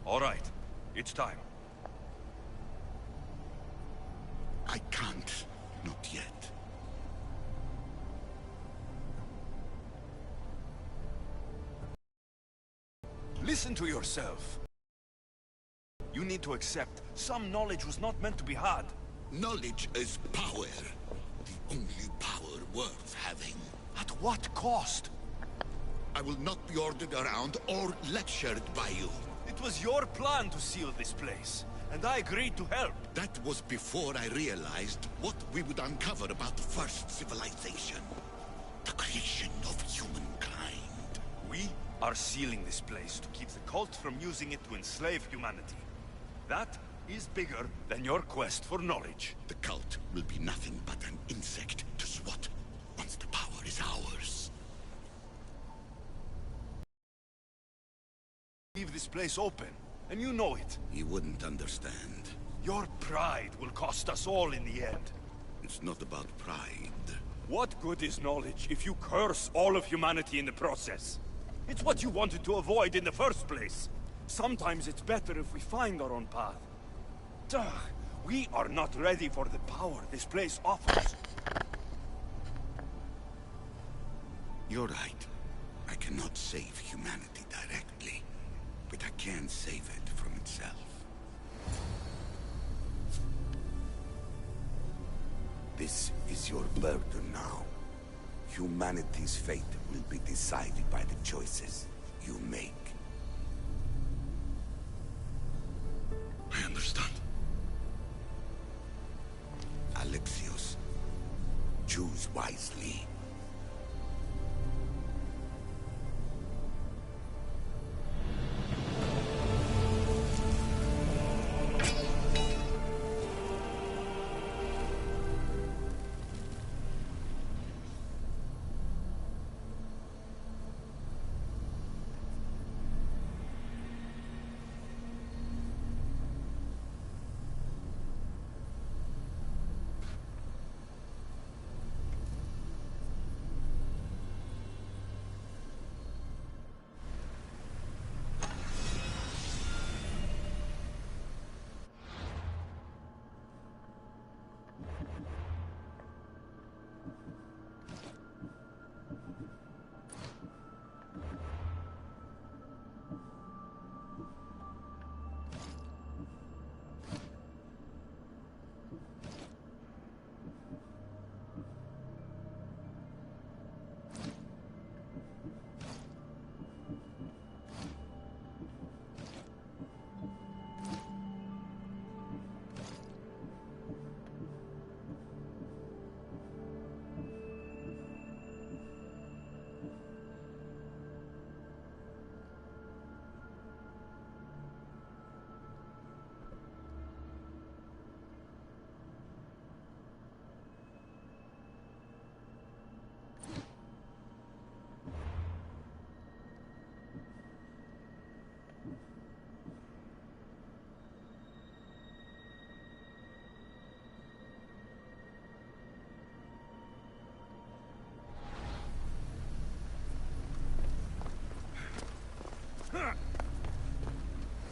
All right. It's time. I can't. Not yet. Listen to yourself. You need to accept some knowledge was not meant to be had. Knowledge is power. The only power worth having. At what cost? I will not be ordered around or lectured by you. It was your plan to seal this place, and I agreed to help. That was before I realized what we would uncover about the first civilization. The creation of humankind. We are sealing this place to keep the cult from using it to enslave humanity. That is bigger than your quest for knowledge. The cult will be nothing but an insect to swat once the power is ours. Leave this place open, and you know it. You wouldn't understand. Your pride will cost us all in the end. It's not about pride. What good is knowledge if you curse all of humanity in the process? It's what you wanted to avoid in the first place. Sometimes it's better if we find our own path. Ugh, we are not ready for the power this place offers. You're right. I cannot save humanity directly, but I can save it from itself. This is your burden now. Humanity's fate will be decided by the choices you make. I understand. Alexios, choose wisely.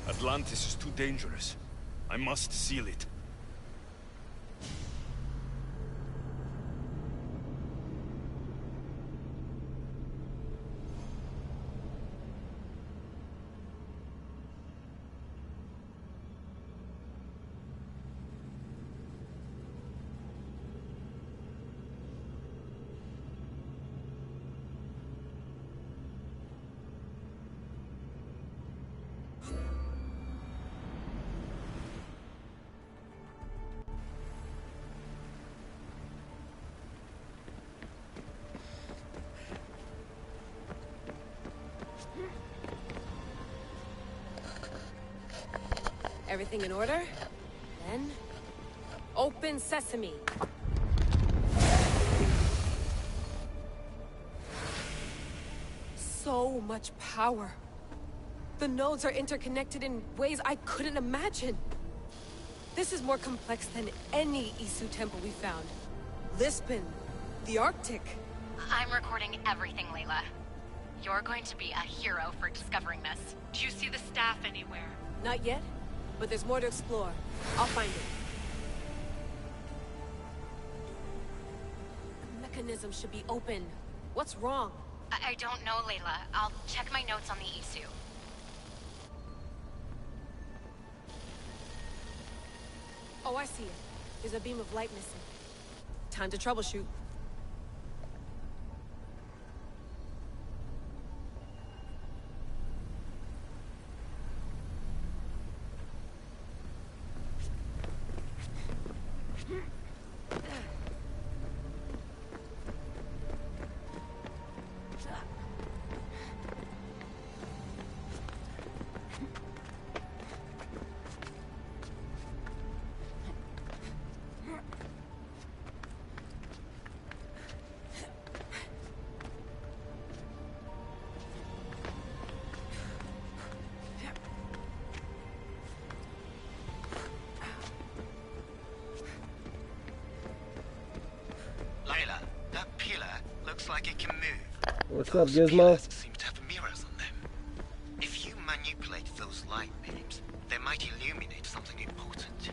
Atlantis is too dangerous. I must seal it. Everything in order? Then... open sesame! So much power. The nodes are interconnected in ways I couldn't imagine. This is more complex than any Isu temple we found. Lisbon, the Arctic. I'm recording everything, Layla. You're going to be a hero for discovering this. Do you see the staff anywhere? Not yet, but there's more to explore. I'll find it. The mechanism should be open. What's wrong? I don't know, Layla. I'll check my notes on the Isu. Oh, I see it. There's a beam of light missing. Time to troubleshoot. Layla, that pillar looks like it can move. What's up, Those Gizmo? pillars seem to have mirrors on them. If you manipulate those light beams, they might illuminate something important.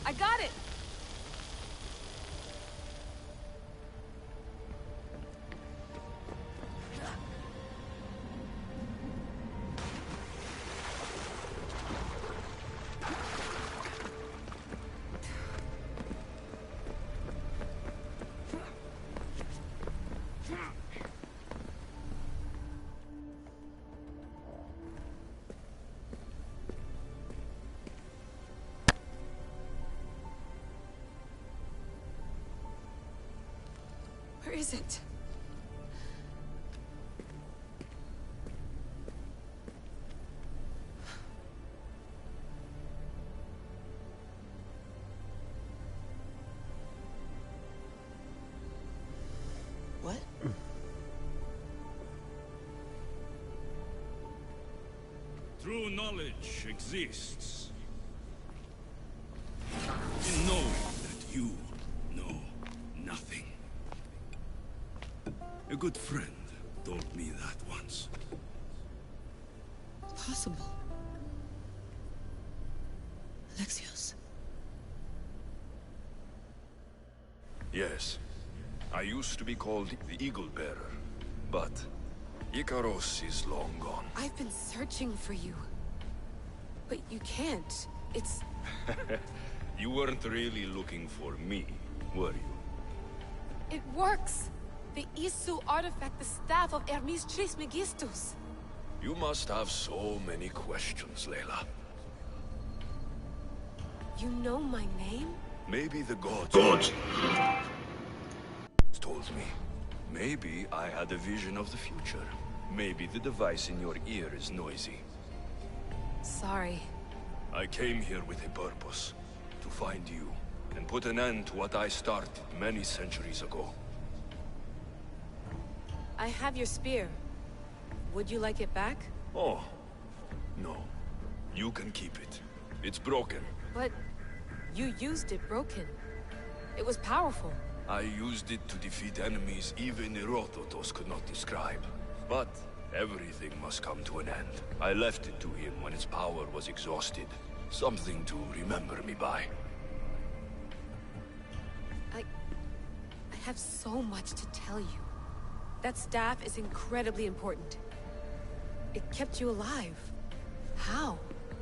I got it! Where is it? What? True knowledge exists in knowing that you know nothing. A good friend told me that once. Possible. Alexios. Yes. I used to be called the Eagle Bearer, but Icaros is long gone. I've been searching for you. But you can't. It's... You weren't really looking for me, were you? It works! The Isu artifact, the staff of Hermes Trismegistus. You must have so many questions, Layla. You know my name? Maybe the gods told me. Maybe I had a vision of the future. Maybe the device in your ear is noisy. Sorry. I came here with a purpose. To find you, and put an end to what I started many centuries ago. I have your spear. Would you like it back? Oh, no. You can keep it. It's broken. But you used it broken. It was powerful. I used it to defeat enemies even Herodotus could not describe. But everything must come to an end. I left it to him when its power was exhausted. Something to remember me by. I have so much to tell you. That staff is incredibly important. It kept you alive. How?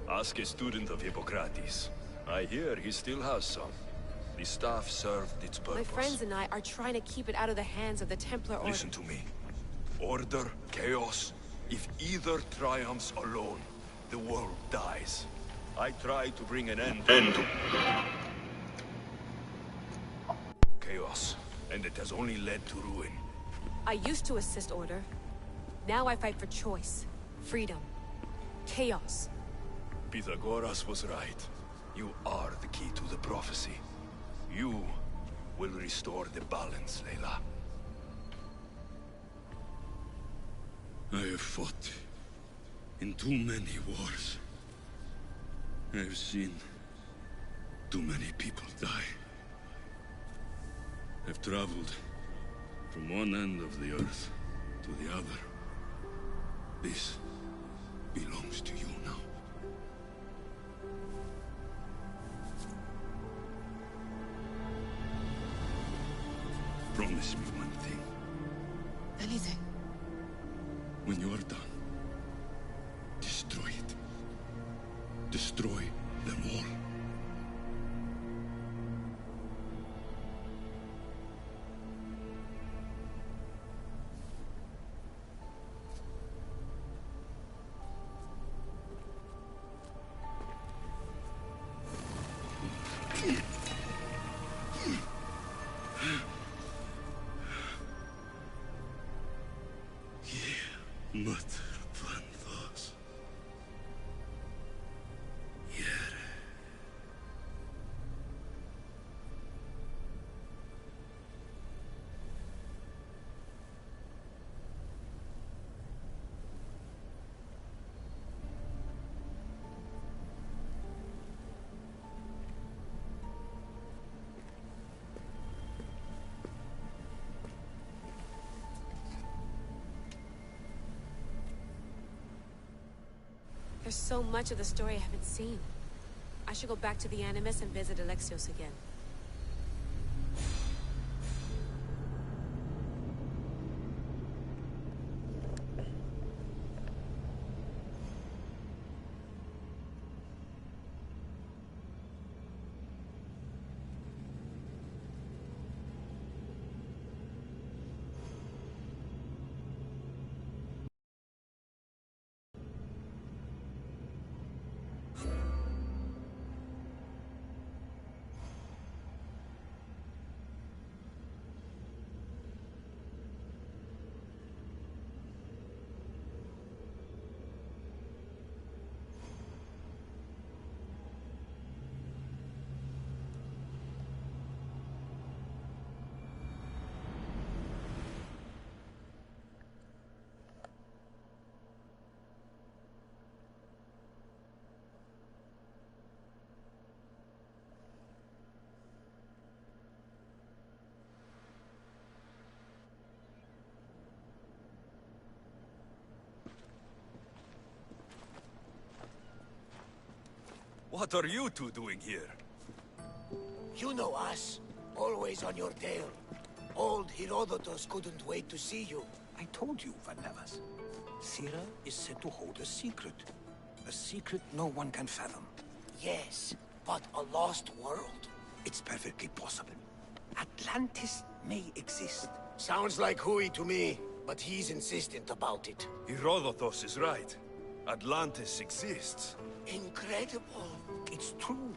Ask a student of Hippocrates. I hear he still has some. The staff served its purpose. My friends and I are trying to keep it out of the hands of the Templar Order. Listen to me. Order, chaos. If either triumphs alone, the world dies. I try to bring an end to chaos, and it has only led to ruin. I used to assist Order. Now I fight for choice, freedom, chaos. Pythagoras was right. You are the key to the prophecy. You will restore the balance, Layla. I have fought in too many wars. I have seen too many people die. I've traveled from one end of the earth to the other. This belongs to you now. Promise me one thing. Anything. When you are done, destroy it. Destroy them all. Motovlogger. There's so much of the story I haven't seen. I should go back to the Animus and visit Alexios again. What are you two doing here? You know us. Always on your tail. Old Herodotus couldn't wait to see you. I told you, Varnavas. Sira is said to hold a secret. A secret no one can fathom. Yes, but a lost world? It's perfectly possible. Atlantis may exist. Sounds like Hui to me, but he's insistent about it. Herodotus is right. Atlantis exists. Incredible. It's true.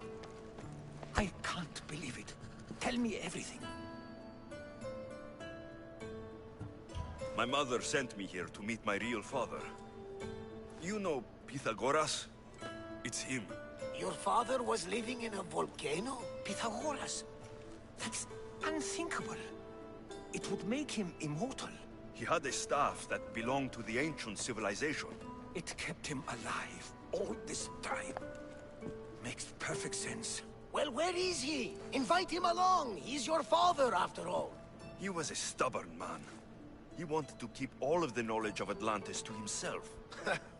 I can't believe it. Tell me everything. My mother sent me here to meet my real father. You know Pythagoras? It's him. Your father was living in a volcano? Pythagoras. That's unthinkable. It would make him immortal. He had a staff that belonged to the ancient civilization. It kept him alive all this time. Makes perfect sense. Well, where is he? Invite him along. He's your father, after all. He was a stubborn man. He wanted to keep all of the knowledge of Atlantis to himself.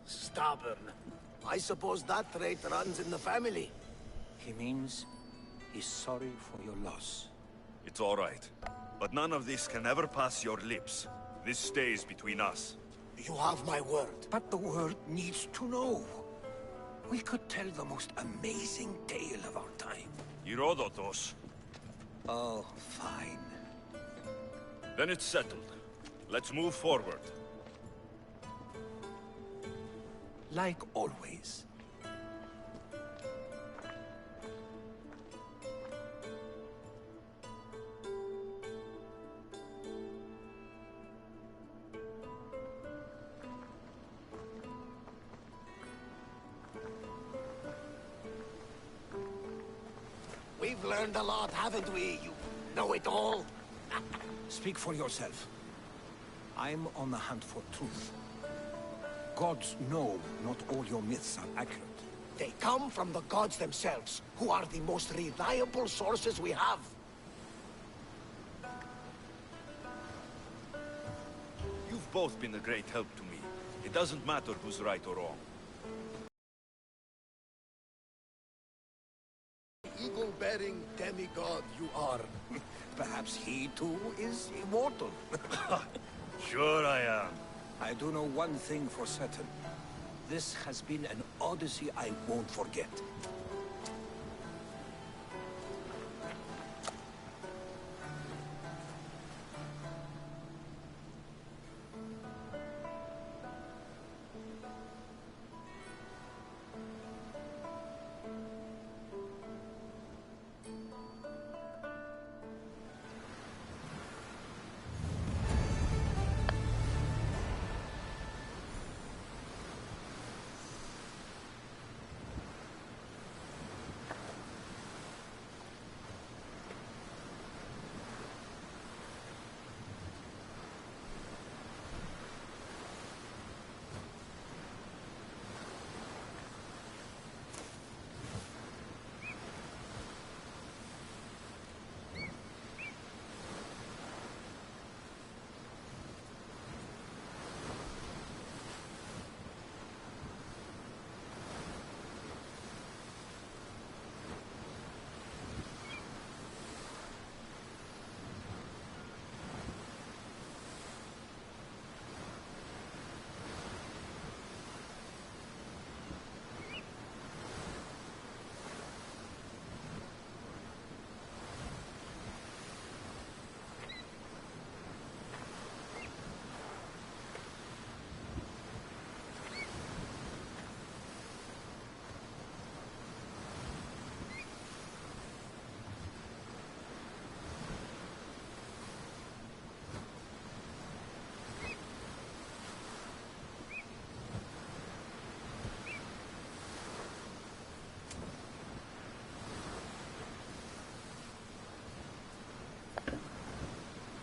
Stubborn. I suppose that trait runs in the family. He means he's sorry for your loss. It's all right. But none of this can ever pass your lips. This stays between us. You have my word. But the world needs to know. We could tell the most amazing tale of our time. Herodotus. Oh, fine. Then it's settled. Let's move forward. Like always. We've learned a lot, haven't we? You know-it-all. Speak for yourself. I'm on the hunt for truth. Gods know not all your myths are accurate. They come from the gods themselves, who are the most reliable sources we have. You've both been a great help to me. It doesn't matter who's right or wrong. Eagle-bearing demigod you are. Perhaps he too is immortal. Sure I am. I do know one thing for certain. This has been an odyssey I won't forget.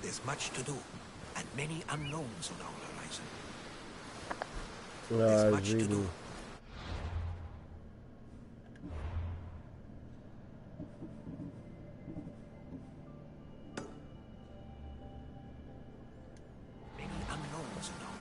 There's much to do, and many unknowns on our horizon. There's much to do. Many unknowns on our...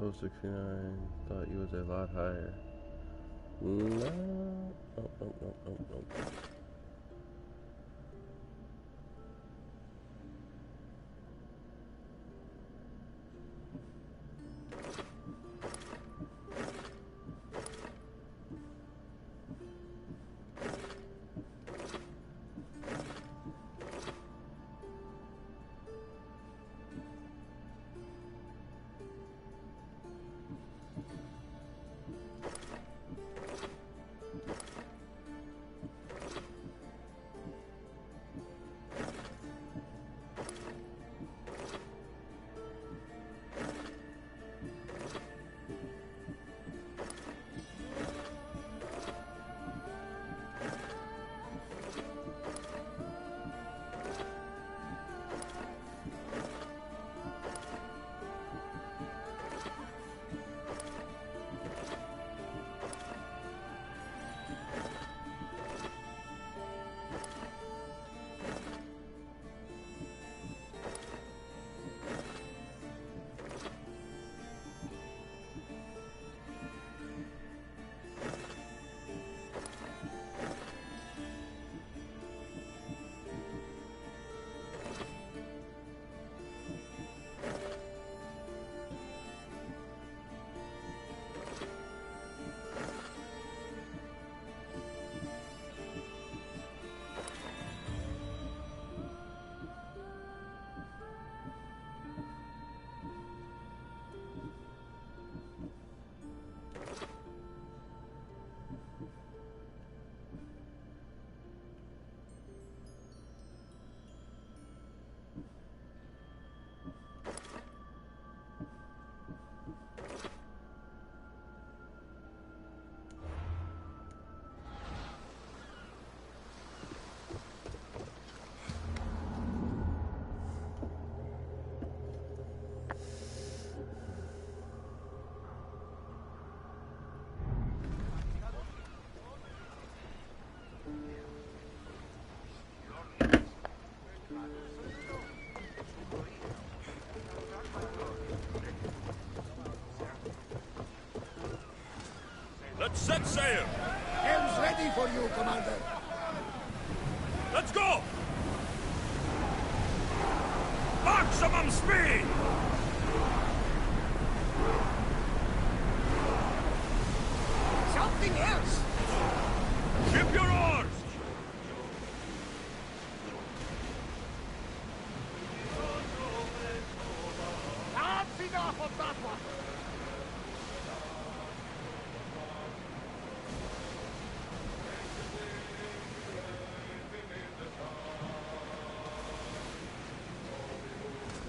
Oh, 69. Thought he was a lot higher. No. Oh, oh, oh, oh, oh. Let's set sail! Helm's ready for you, Commander. Let's go! Maximum speed! Something else! Ship your oars! That's enough of that one!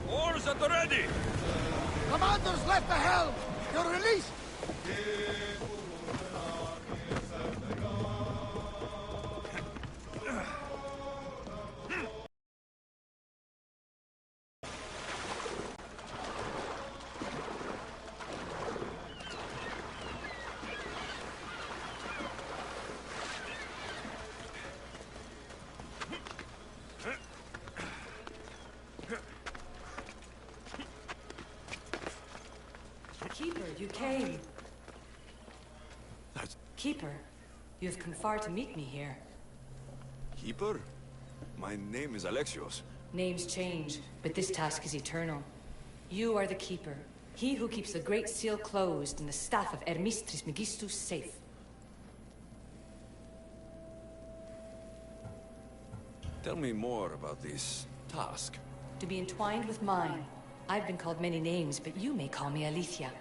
Oars at the ready! Commander's left the helm! You're released! Keeper, you came. Keeper, you have come far to meet me here. Keeper? My name is Alexios. Names change, but this task is eternal. You are the Keeper, he who keeps the Great Seal closed and the staff of Hermes Trismegistus safe. Tell me more about this task. To be entwined with mine. I've been called many names, but you may call me Aletheia.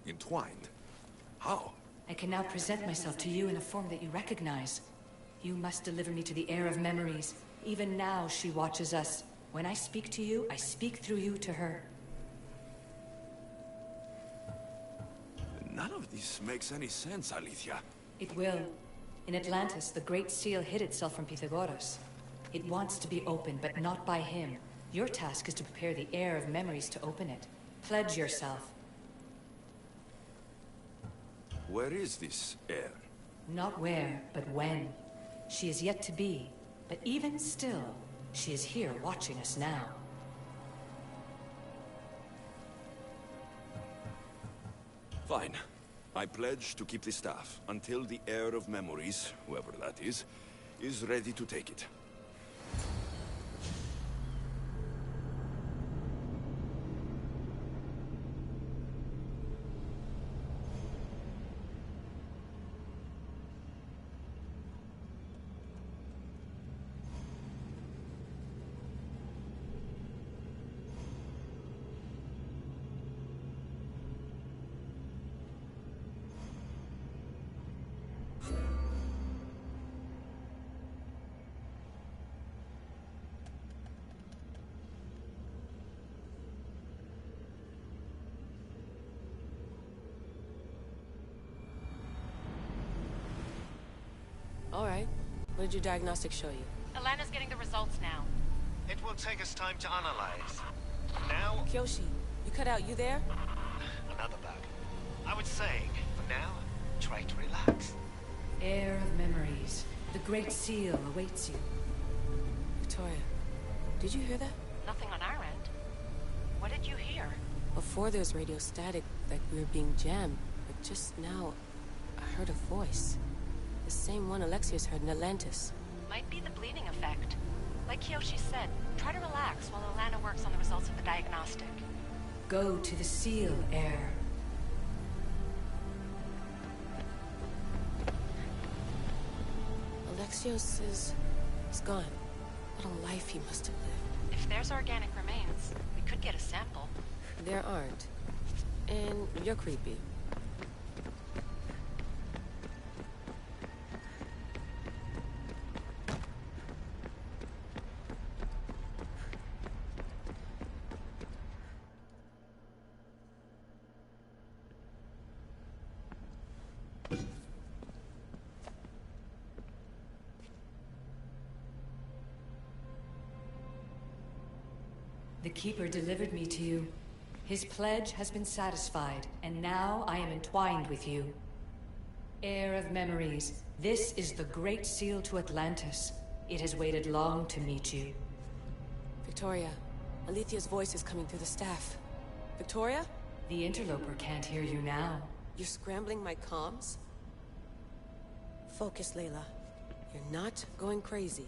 Entwined? How? I can now present myself to you in a form that you recognize. You must deliver me to the heir of memories. Even now she watches us. When I speak to you, I speak through you to her. None of this makes any sense, Aletheia. It will. In Atlantis, the Great Seal hid itself from Pythagoras. It wants to be opened, but not by him. Your task is to prepare the heir of memories to open it. Pledge yourself. Where is this heir? Not where, but when. She is yet to be, but even still, she is here watching us now. Fine. I pledge to keep the staff until the heir of memories, whoever that is ready to take it. All right. What did your diagnostics show you? Alana's getting the results now. It will take us time to analyze. Now, Kyoshi, you cut out. You there? another bug. I was saying, for now, try to relax. Heir of memories. The Great Seal awaits you. Victoria, did you hear that? Nothing on our end. What did you hear? Before there was radio static, like we were being jammed. But just now, I heard a voice. The same one Alexios heard in Atlantis. Might be the bleeding effect. Like Kyoshi said, try to relax while Alana works on the results of the diagnostic. Go to the seal, heir. Alexios is gone. What a life he must have lived. If there's organic remains, we could get a sample. There aren't. And you're creepy. The Keeper delivered me to you. His pledge has been satisfied, and now I am entwined with you. Heir of memories, this is the Great Seal to Atlantis. It has waited long to meet you. Victoria, Alethea's voice is coming through the staff. Victoria? The interloper can't hear you now. You're scrambling my comms? Focus, Layla. You're not going crazy.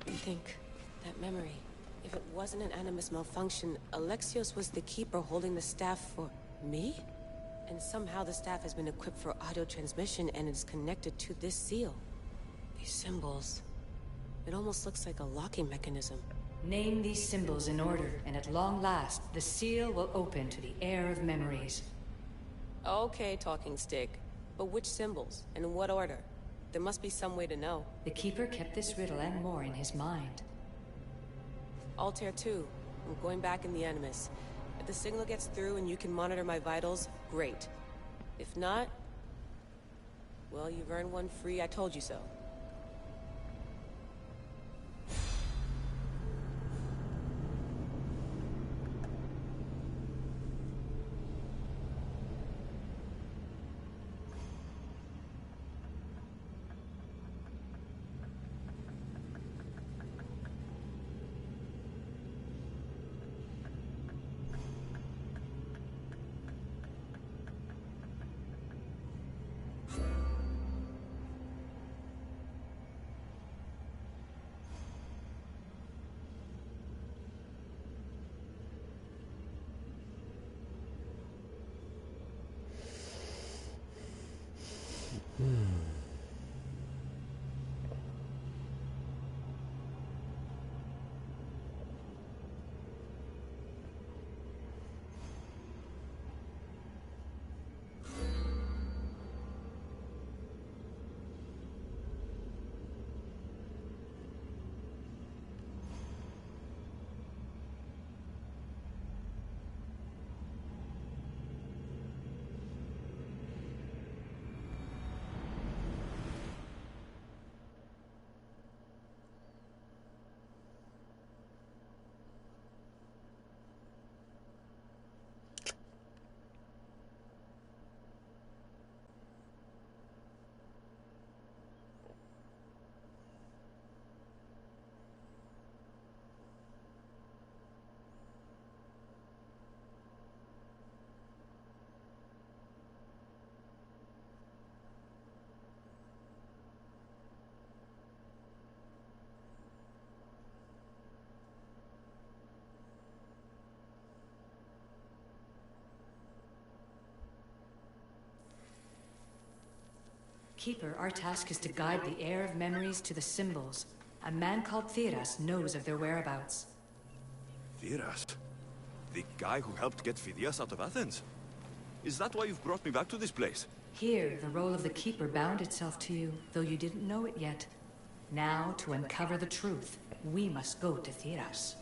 Think, that memory. If it wasn't an Animus malfunction, Alexios was the Keeper holding the staff for me? And somehow the staff has been equipped for audio transmission and is connected to this seal. These symbols. It almost looks like a locking mechanism. Name these symbols in order, and at long last, the seal will open to the Heir of memories. Okay, talking stick. But which symbols? And in what order? There must be some way to know. The Keeper kept this riddle and more in his mind. Altair 2. I'm going back in the Animus. If the signal gets through and you can monitor my vitals, great. If not, well, you've earned one free I told you so. Keeper, our task is to guide the heir of memories to the symbols. A man called Theras knows of their whereabouts. Theras? The guy who helped get Phidias out of Athens? Is that why you've brought me back to this place? Here, the role of the Keeper bound itself to you, though you didn't know it yet. Now, to uncover the truth, we must go to Theras.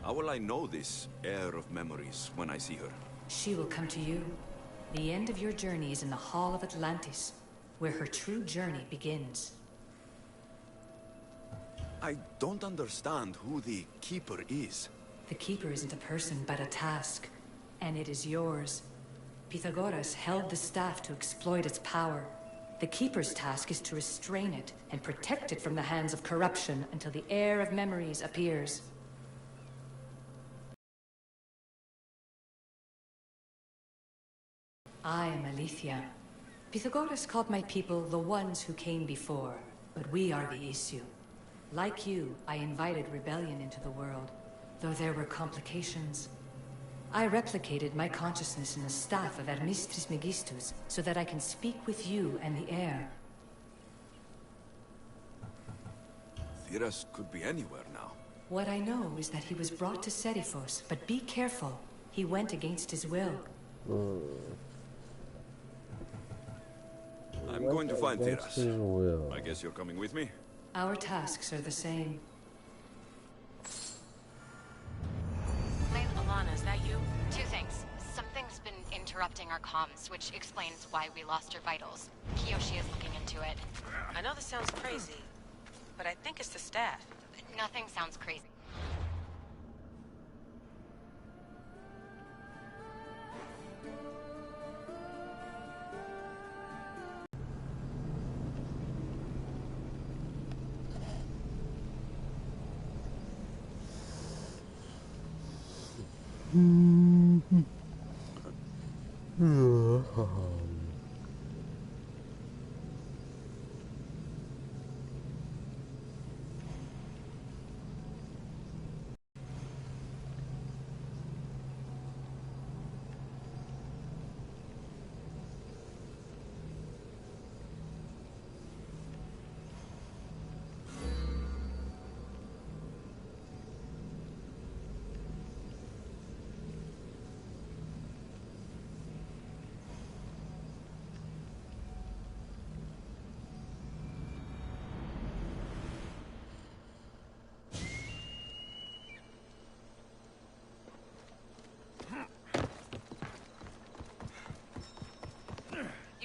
How will I know this heir of memories when I see her? She will come to you. The end of your journey is in the Hall of Atlantis, where her true journey begins. I don't understand who the Keeper is. The Keeper isn't a person, but a task. And it is yours. Pythagoras held the staff to exploit its power. The Keeper's task is to restrain it and protect it from the hands of corruption until the heir of memories appears. I am Aletheia. Pythagoras called my people the ones who came before, but we are the issue. Like you, I invited rebellion into the world, though there were complications. I replicated my consciousness in the staff of Hermes Trismegistus so that I can speak with you and the heir. Theras could be anywhere now. What I know is that he was brought to Seriphos, but be careful. He went against his will. I'm going to find Theras. I guess you're coming with me? Our tasks are the same. Alana, is that you? Two things. Something's been interrupting our comms, which explains why we lost our vitals. Kiyoshi is looking into it. I know this sounds crazy, but I think it's the staff. Nothing sounds crazy.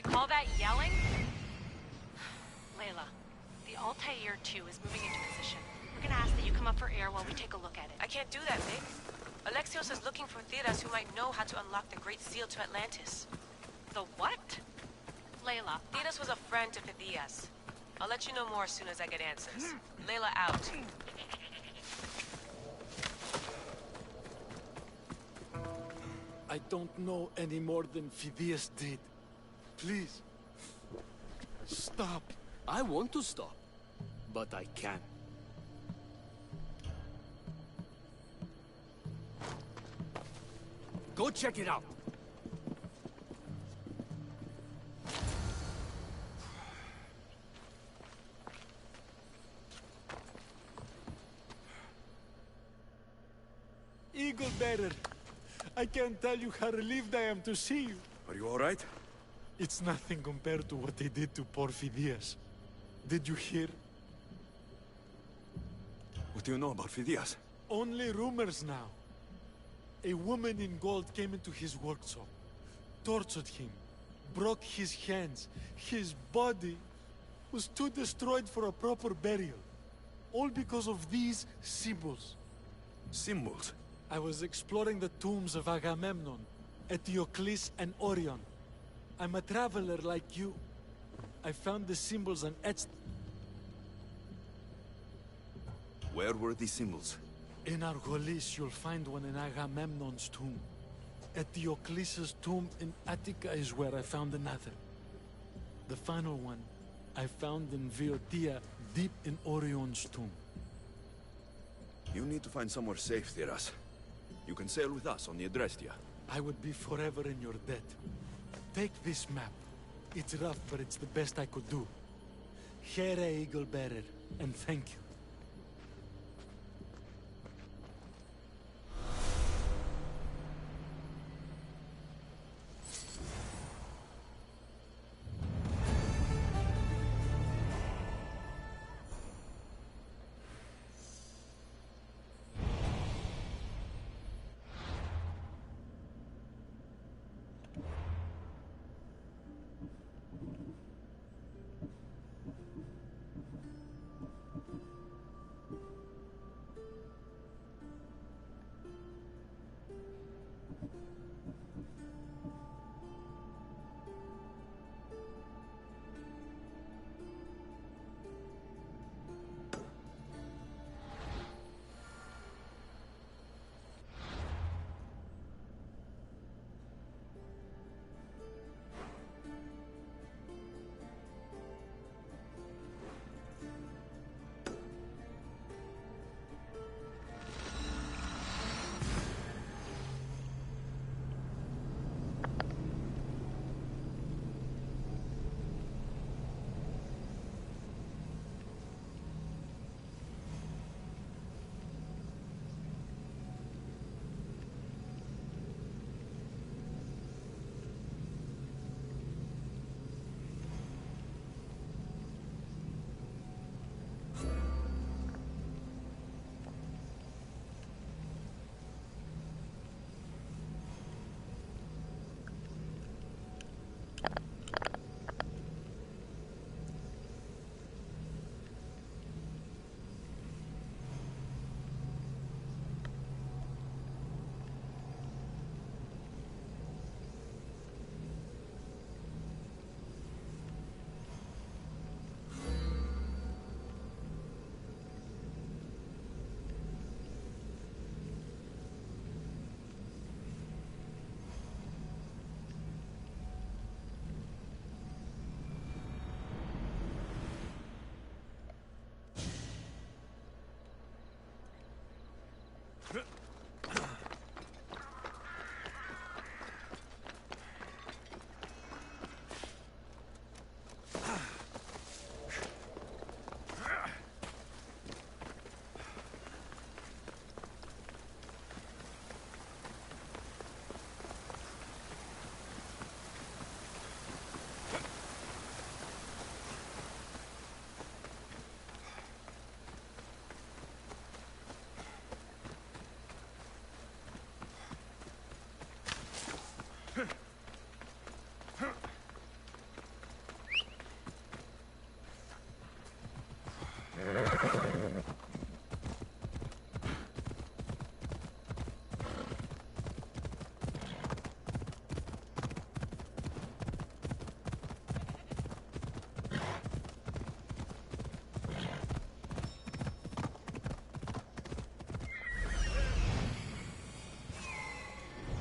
Call that yelling? Layla, the Altair 2 is moving into position. We're gonna ask that you come up for air while we take a look at it. I can't do that, Vic. Alexios is looking for Theras who might know how to unlock the Great Seal to Atlantis. The what? Layla. Theras was a friend to Phidias. I'll let you know more as soon as I get answers. Layla out. I don't know any more than Phidias did. Please, stop. I want to stop, but I can't. Go check it out. Eagle Bearer, I can't tell you how relieved I am to see you. Are you all right? It's nothing compared to what they did to poor Phidias. Did you hear? What do you know about Phidias? Only rumors now. A woman in gold came into his workshop, tortured him, broke his hands. His body was too destroyed for a proper burial. All because of these symbols. Symbols? I was exploring the tombs of Agamemnon, Eteocles, and Orion. I'm a traveler like you. I found the symbols and etched... Where were these symbols? In Argolis, you'll find one in Agamemnon's tomb. Eteocles' tomb in Attica is where I found another. The final one, I found in Viotia, deep in Orion's tomb. You need to find somewhere safe, Theras. You can sail with us on the Adrestia. I would be forever in your debt. Take this map. It's rough, but it's the best I could do. Here, Eagle Bearer, and thank you.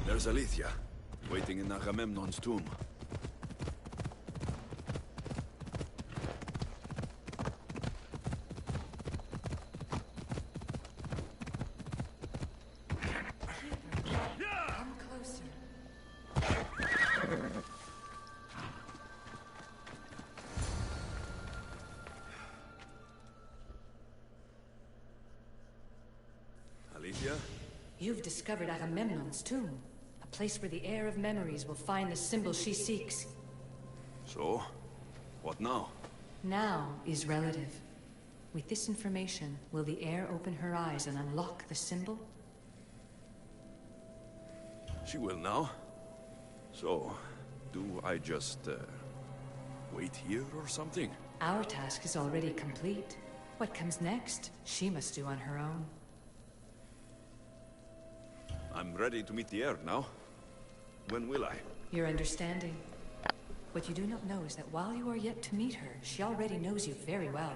There's Alethea, waiting in Agamemnon's tomb. Come closer. Alethea? You've discovered Agamemnon's tomb. A place where the heir of memories will find the symbol she seeks. So? What now? Now is relative. With this information, will the heir open her eyes and unlock the symbol? She will now. So, do I just, wait here or something? Our task is already complete. What comes next, she must do on her own. I'm ready to meet the heir now. When will I? Your understanding. What you do not know is that while you are yet to meet her, she already knows you very well.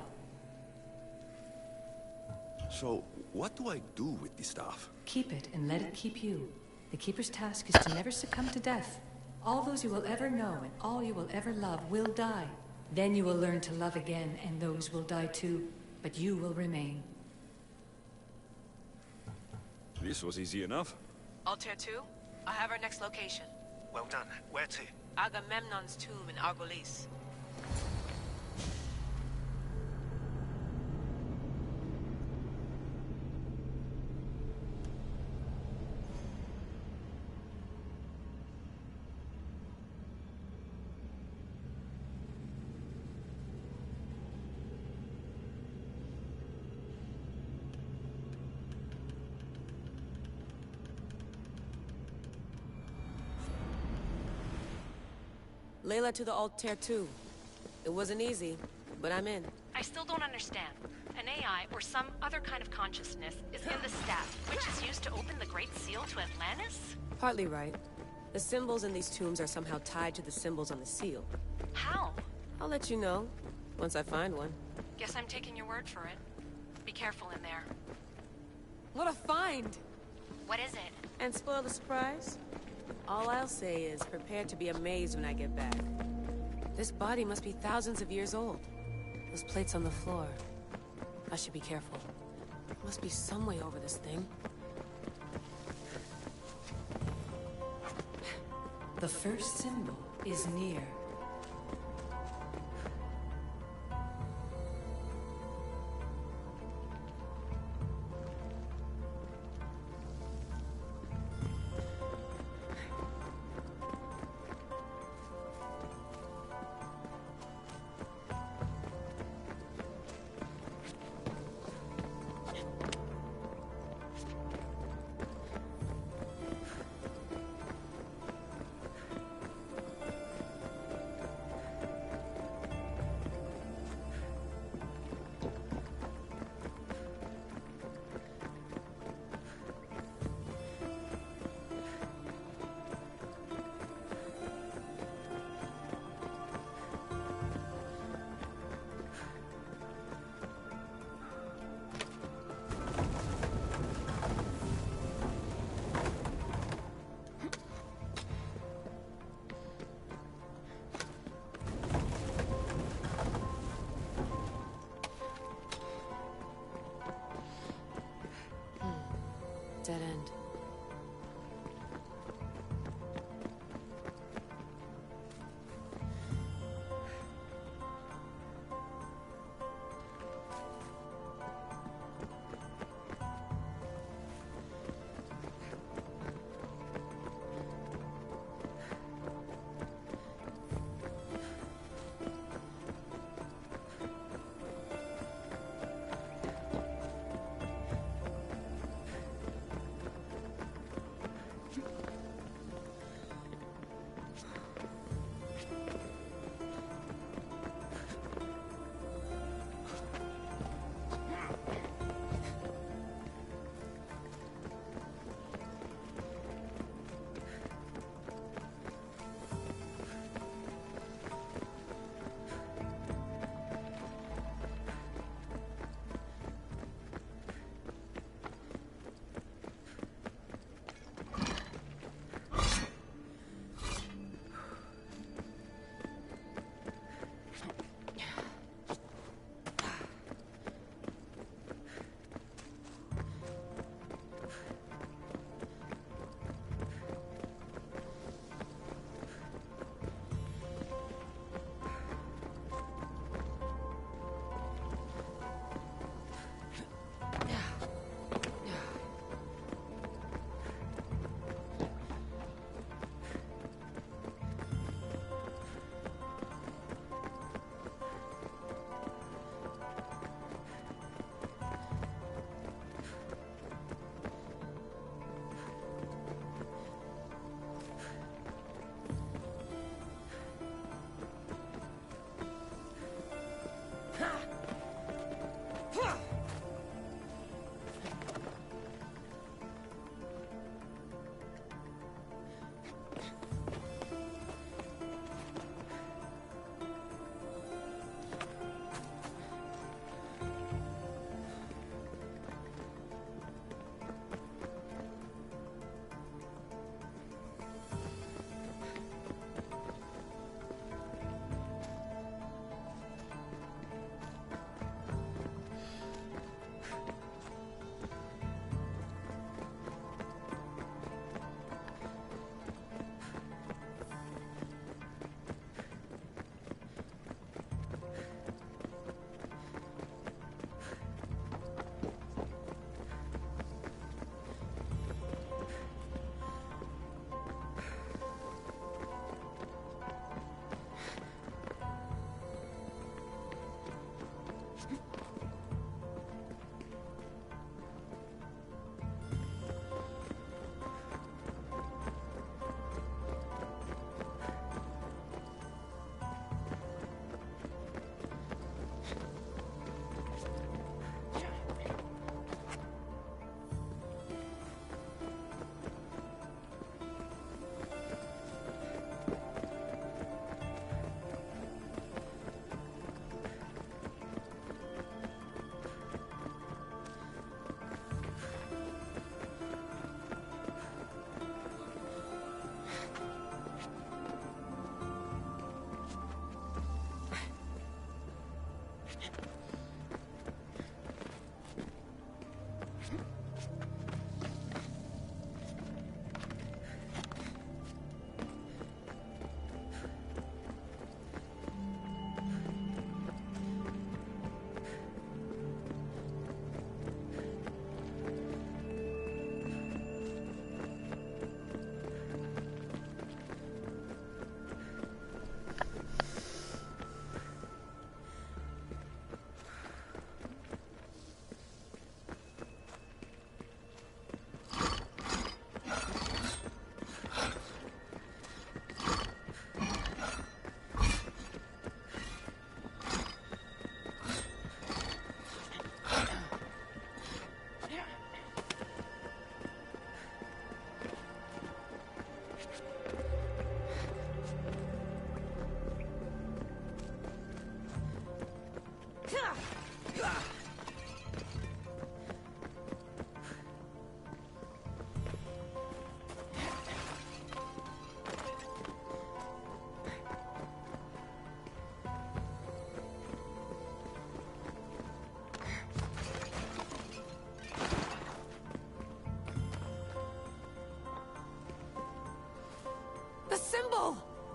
So, what do I do with the staff? Keep it and let it keep you. The Keeper's task is to never succumb to death. All those you will ever know and all you will ever love will die. Then you will learn to love again, and those will die too. But you will remain. This was easy enough. Altair 2, I have our next location. Well done. Where to? Agamemnon's tomb in Argolis. Layla to the altar too. It wasn't easy, but I'm in. I still don't understand. An AI, or some other kind of consciousness, is in the staff, which is used to open the Great Seal to Atlantis? Partly right. The symbols in these tombs are somehow tied to the symbols on the seal. How? I'll let you know, once I find one. Guess I'm taking your word for it. Be careful in there. What a find! What is it? And spoil the surprise? All I'll say is, prepare to be amazed when I get back. This body must be thousands of years old. Those plates on the floor. I should be careful. There must be some way over this thing. The first symbol is near.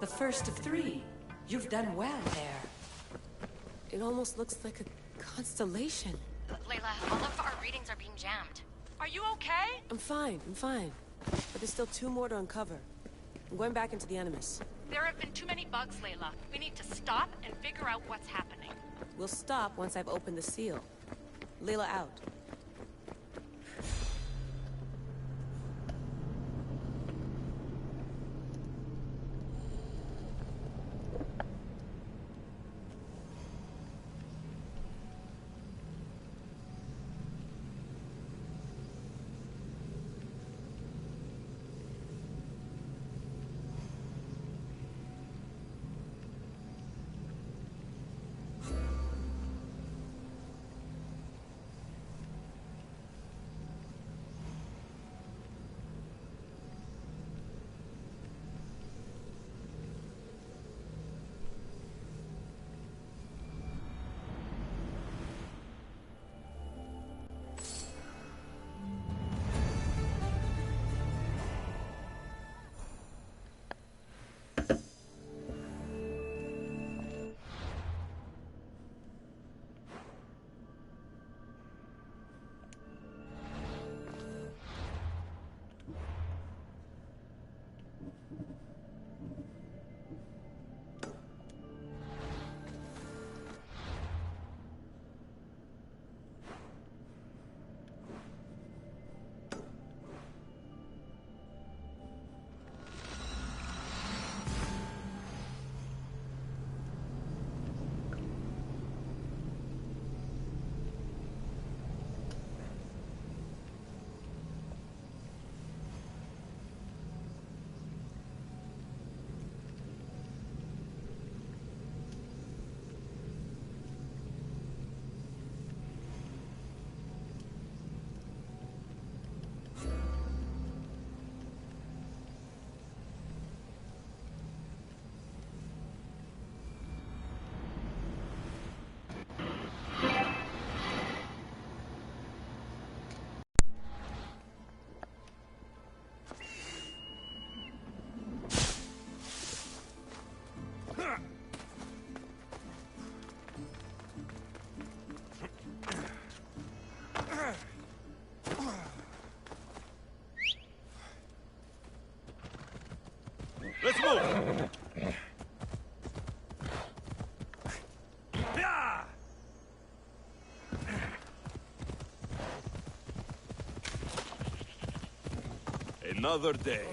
The first of 3. You've done well there. It almost looks like a constellation. Layla, all of our readings are being jammed. Are you okay? I'm fine. But there's still 2 more to uncover. I'm going back into the Animus. There have been too many bugs, Layla. We need to stop and figure out what's happening. We'll stop once I've opened the seal. Layla out. Let's move! Yeah! Another day.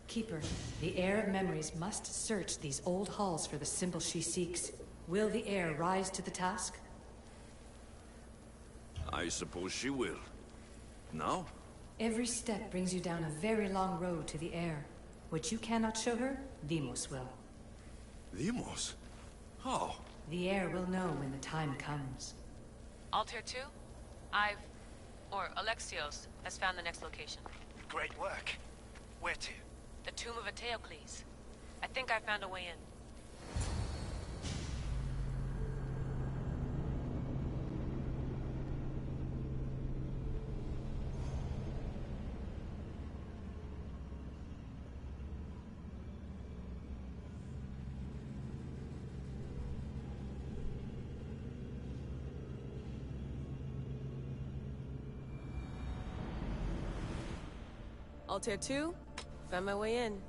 Keeper, the heir of memories must search these old halls for the symbol she seeks. Will the heir rise to the task? I suppose she will. Now? Every step brings you down a very long road to the heir. What you cannot show her, Deimos will. Deimos? How? The heir will know when the time comes. Altair 2? Alexios has found the next location. Great work. Where to? The tomb of Eteocles. I think I found a way in. Altair 2, found my way in.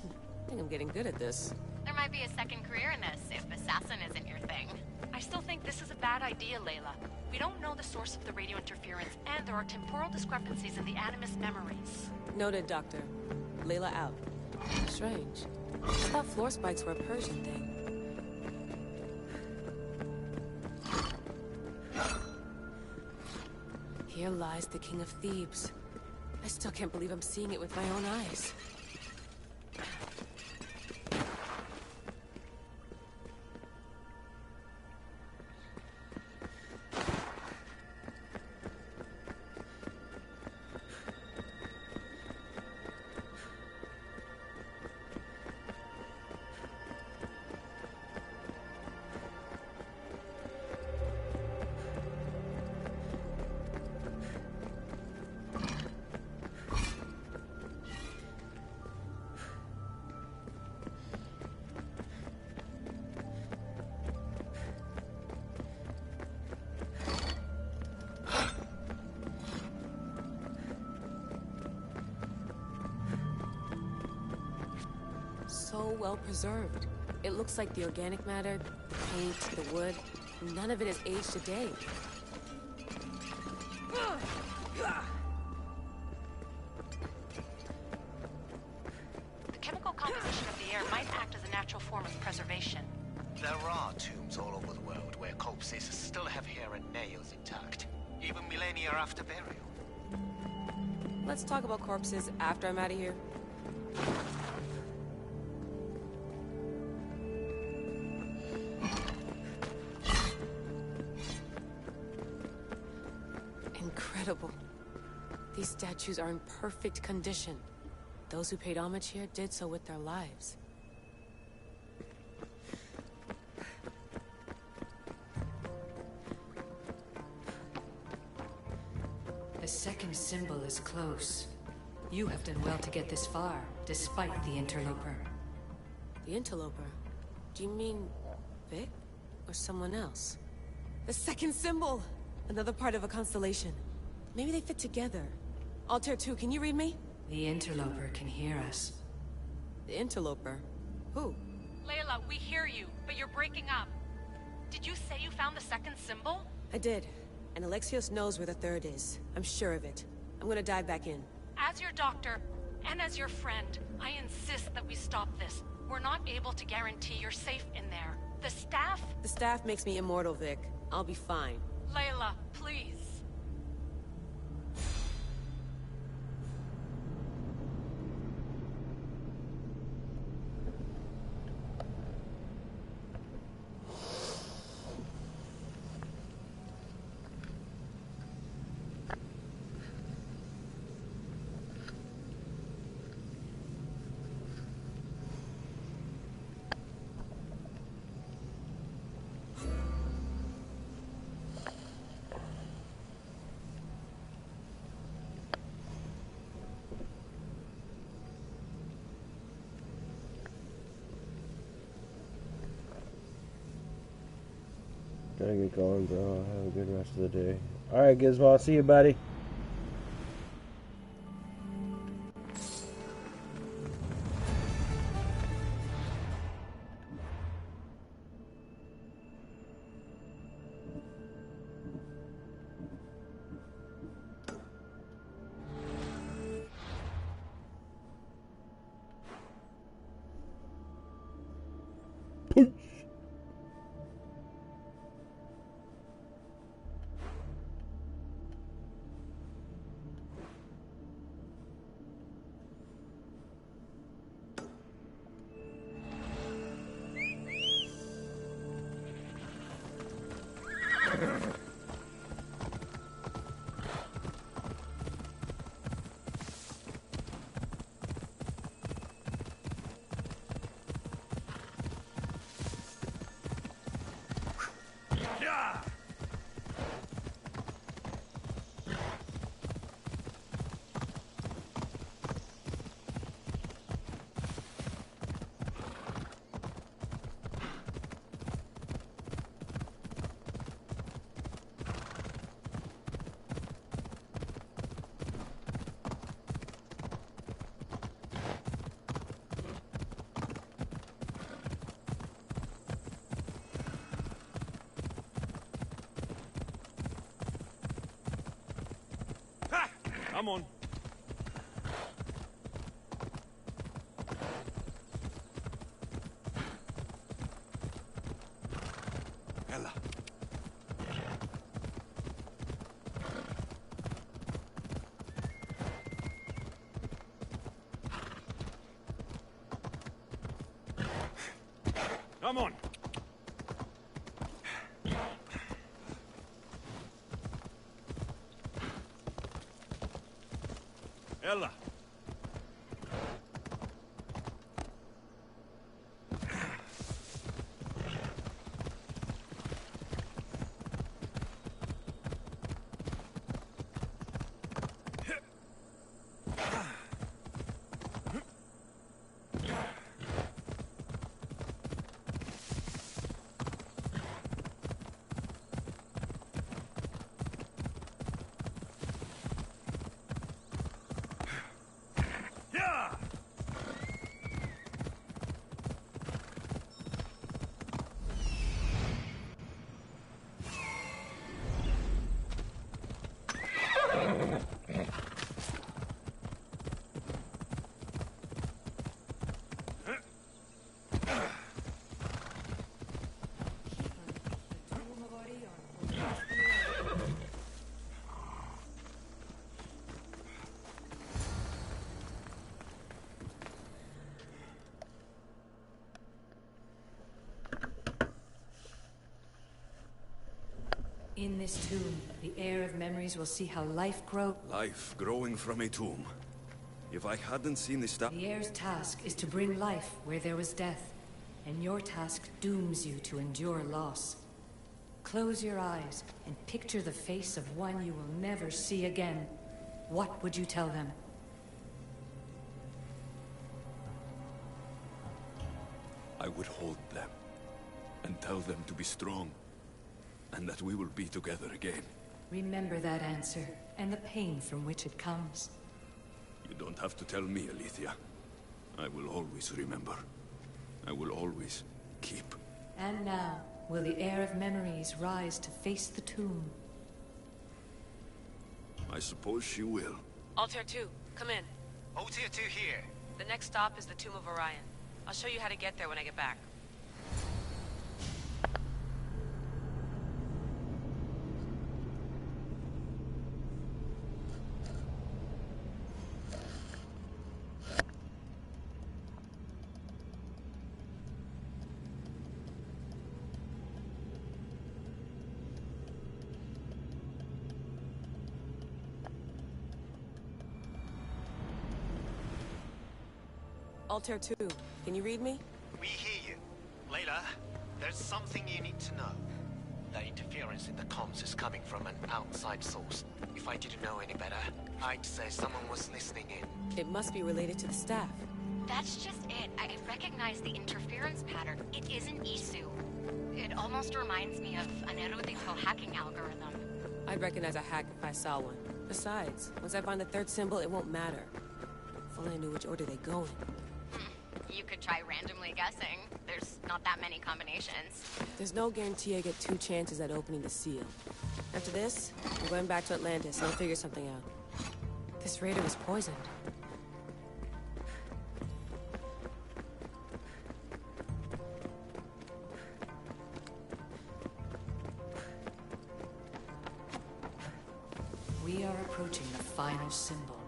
I think I'm getting good at this. There might be a second career in this, if assassin isn't your thing. I still think this is a bad idea, Layla. We don't know the source of the radio interference, and there are temporal discrepancies in the Animus memories. Noted, Doctor. Layla out. Strange. I thought floor spikes were a Persian thing. Here lies the King of Thebes. I still can't believe I'm seeing it with my own eyes. So well preserved. It looks like the organic matter, the paint, the wood, none of it has aged a day. The chemical composition of the air might act as a natural form of preservation. There are tombs all over the world where corpses still have hair and nails intact, even millennia after burial. Let's talk about corpses after I'm out of here. Incredible. These statues are in perfect condition. Those who paid homage here did so with their lives. The second symbol is close. You have done well to get this far, despite the interloper. The interloper? Do you mean Vic? Or someone else? The second symbol! Another part of a constellation. Maybe they fit together. Altair 2, can you read me? The interloper can hear us. The interloper? Who? Layla, we hear you, but you're breaking up. Did you say you found the second symbol? I did. And Alexios knows where the third is. I'm sure of it. I'm gonna dive back in. As your doctor, and as your friend, I insist that we stop this. We're not able to guarantee you're safe in there. The staff? The staff makes me immortal, Vic. I'll be fine. Layla, please. Gotta get going, bro. Have a good rest of the day. Alright, Gizmo. I'll see you, buddy. Come on. Ella. Come on. Ella. In this tomb, the heir of memories will see how life grows. Life growing from a tomb. If I hadn't seen the The heir's task is to bring life where there was death, and your task dooms you to endure loss. Close your eyes and picture the face of one you will never see again. What would you tell them? I would hold them and tell them to be strong, and that we will be together again. Remember that answer, and the pain from which it comes. You don't have to tell me, Alethea. I will always remember. I will always keep. And now, will the heir of memories rise to face the tomb? I suppose she will. Altair 2, come in. Altair 2 here. The next stop is the Tomb of Orion. I'll show you how to get there when I get back. Altair 2, can you read me? We hear you. Layla, there's something you need to know. The interference in the comms is coming from an outside source. If I didn't know any better, I'd say someone was listening in. It must be related to the staff. That's just it. I recognize the interference pattern. It isn't Isu. It almost reminds me of an erudito hacking algorithm. I'd recognize a hack if I saw one. Besides, once I find the third symbol, it won't matter. If only I knew which order they go in. You could try randomly guessing. There's not that many combinations. There's no guarantee I get 2 chances at opening the seal. After this, I'm going back to Atlantis and I'll figure something out. This raider was poisoned. We are approaching the final symbol.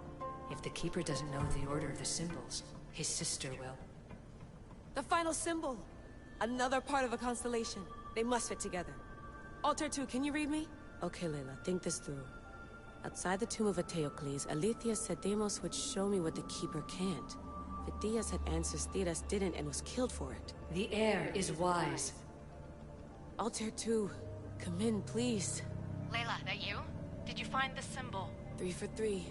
If the Keeper doesn't know the order of the symbols, his sister will. The final symbol! Another part of a constellation. They must fit together. Altair 2, can you read me? Okay, Layla, think this through. Outside the tomb of Eteocles, Alethea said Deimos would show me what the Keeper can't. Phidias had answers Theras didn't and was killed for it. The heir is wise. Altair 2, come in, please. Layla, that you? Did you find the symbol? 3 for 3.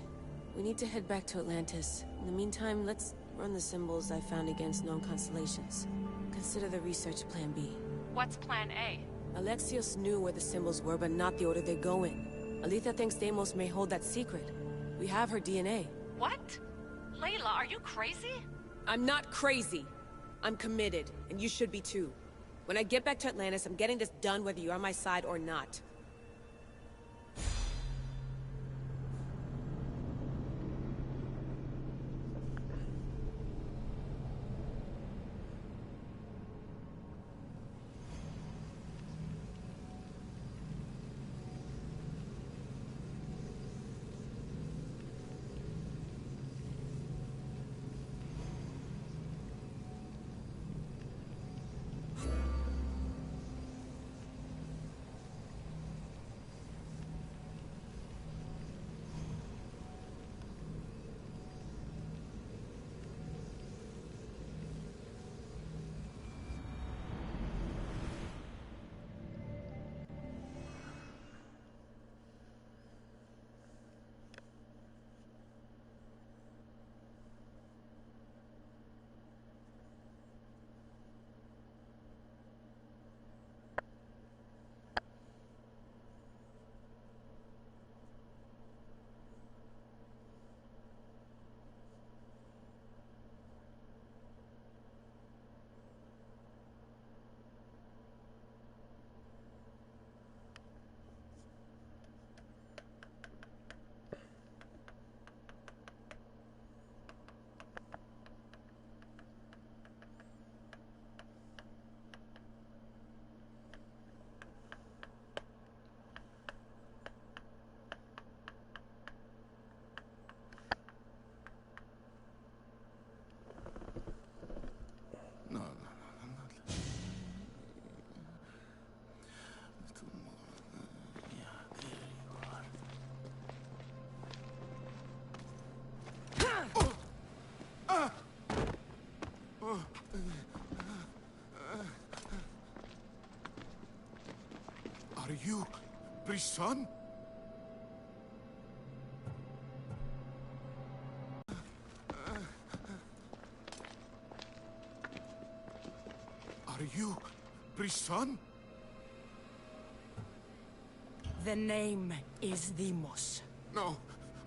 We need to head back to Atlantis. In the meantime, let's run the symbols I found against known constellations. Consider the research plan B. What's plan A? Alexios knew where the symbols were, but not the order they go in. Alethea thinks Deimos may hold that secret. We have her DNA. What? Layla, are you crazy? I'm not crazy. I'm committed, and you should be too. When I get back to Atlantis, I'm getting this done whether you're on my side or not. Are you Brisson? Are you Brisson? The name is Deimos. No,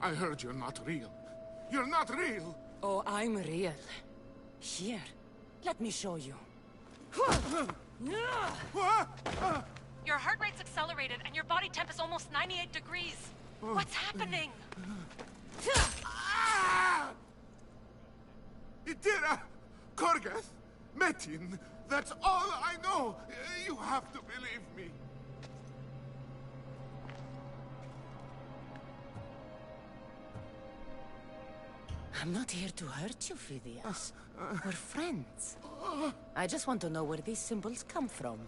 I heard you're not real. You're not real! Oh, I'm real. Here, let me show you. Your heart rate's accelerated and your body temp is almost 98 degrees. What's happening? Itira! Korgath! Metin! That's all I know! You have to believe me. I'm not here to hurt you, Phidias. We're friends. I just want to know where these symbols come from.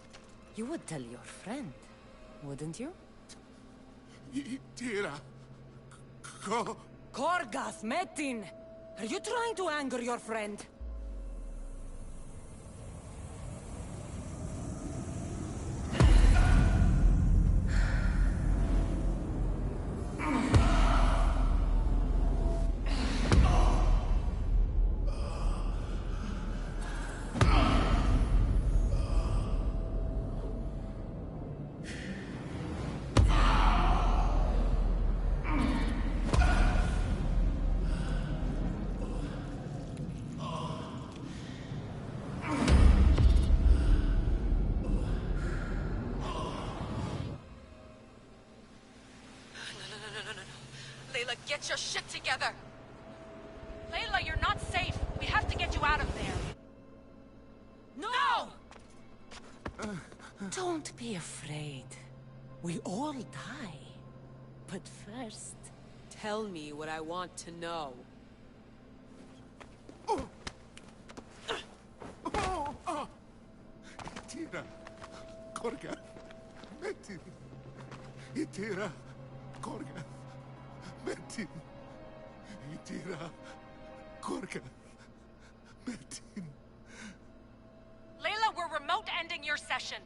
You would tell your friend, wouldn't you? Itira! Korgath, Metin! Are you trying to anger your friend? Layla, get your shit together! Layla, you're not safe. We have to get you out of there. No! Don't be afraid. We all die. But first... Tell me what I want to know. Itira! Korgath! Metin! Itira! Korgath! Metin! Itira! Korgath! Metin! Layla, we're remote ending your session.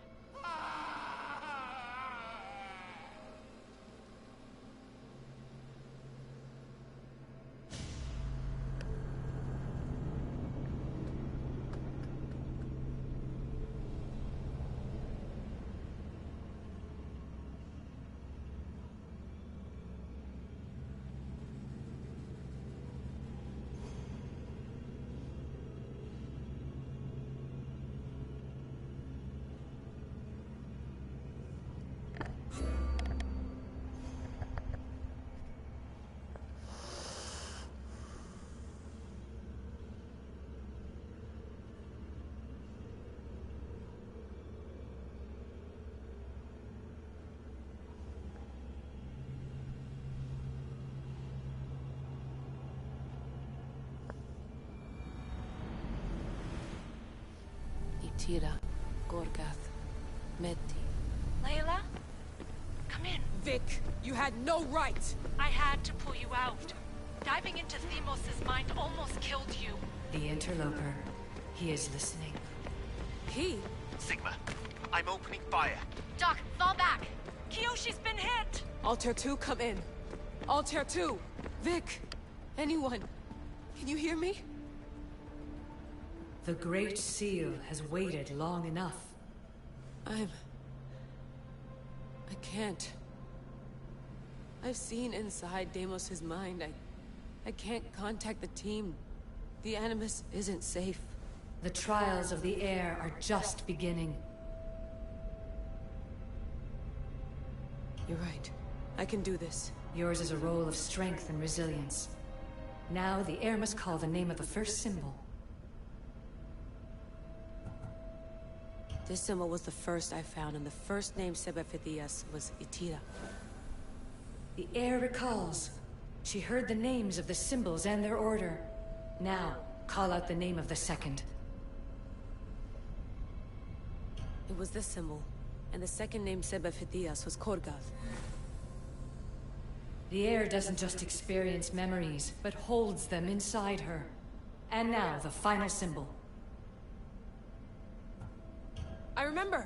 Itira, Korgath, Meti. Layla? Come in. Vic, you had no right! I had to pull you out. Diving into Deimos' mind almost killed you. The interloper. He is listening. He? Sigma, I'm opening fire. Doc, fall back. Kiyoshi's been hit! Altair 2, come in. Altair 2! Vic! Anyone! Can you hear me? The Great Seal has waited long enough. I can't. I've seen inside Deimos' mind. I can't contact the team. The Animus isn't safe. The trials of the air are just beginning. You're right. I can do this. Yours is a role of strength and resilience. Now the air must call the name of the first symbol. This symbol was the first I found, and the first name said by Phidias was Itira. The air recalls. She heard the names of the symbols and their order. Now, call out the name of the second. It was this symbol, and the second name said by Phidias was Korgath. The air doesn't just experience memories, but holds them inside her. And now, the final symbol. I remember!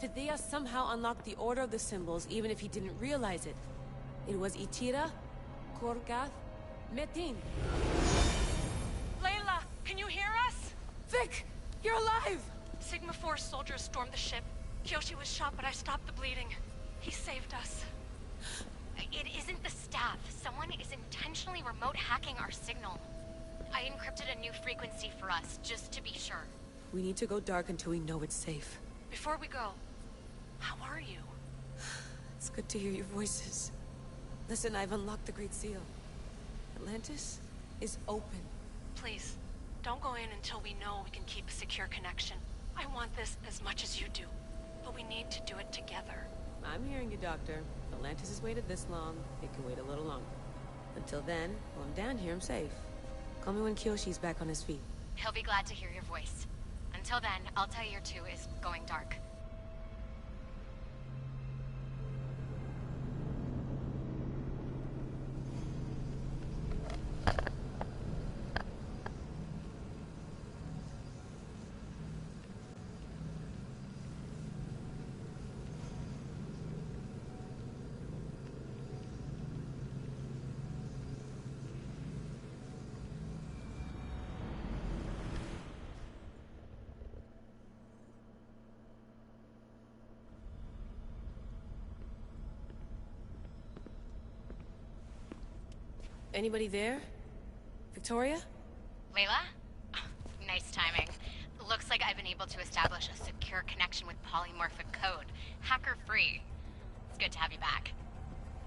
Fidea somehow unlocked the order of the symbols, even if he didn't realize it. It was Itira, Korgath, Metin. Layla, can you hear us? Vic! You're alive! Sigma 4 soldiers stormed the ship. Kyoshi was shot, but I stopped the bleeding. He saved us. It isn't the staff. Someone is intentionally remote hacking our signal. I encrypted a new frequency for us, just to be sure. We need to go dark until we know it's safe. Before we go, how are you? It's good to hear your voices. Listen, I've unlocked the Great Seal. Atlantis is open. Please, don't go in until we know we can keep a secure connection. I want this as much as you do, but we need to do it together. I'm hearing you, Doctor. If Atlantis has waited this long, it can wait a little longer. Until then, while I'm down here, I'm safe. Call me when Kyoshi's back on his feet. He'll be glad to hear your voice. Until then, I'll tell you 2 is going dark. Anybody there? Victoria? Layla? Nice timing. Looks like I've been able to establish a secure connection with polymorphic code. Hacker-free. It's good to have you back.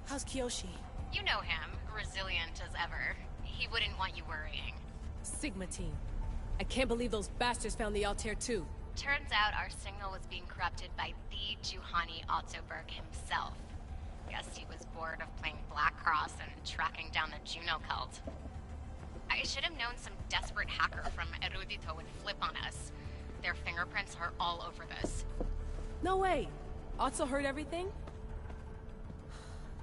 How's Kyoshi? You know him. Resilient as ever. He wouldn't want you worrying. Sigma team. I can't believe those bastards found the Altair too. Turns out our signal was being corrupted by the Juhani Ottoberg himself. Guess he was bored of playing Black Cross and tracking down the Juno cult. I should have known some desperate hacker from Erudito would flip on us. Their fingerprints are all over this. No way! Otso heard everything?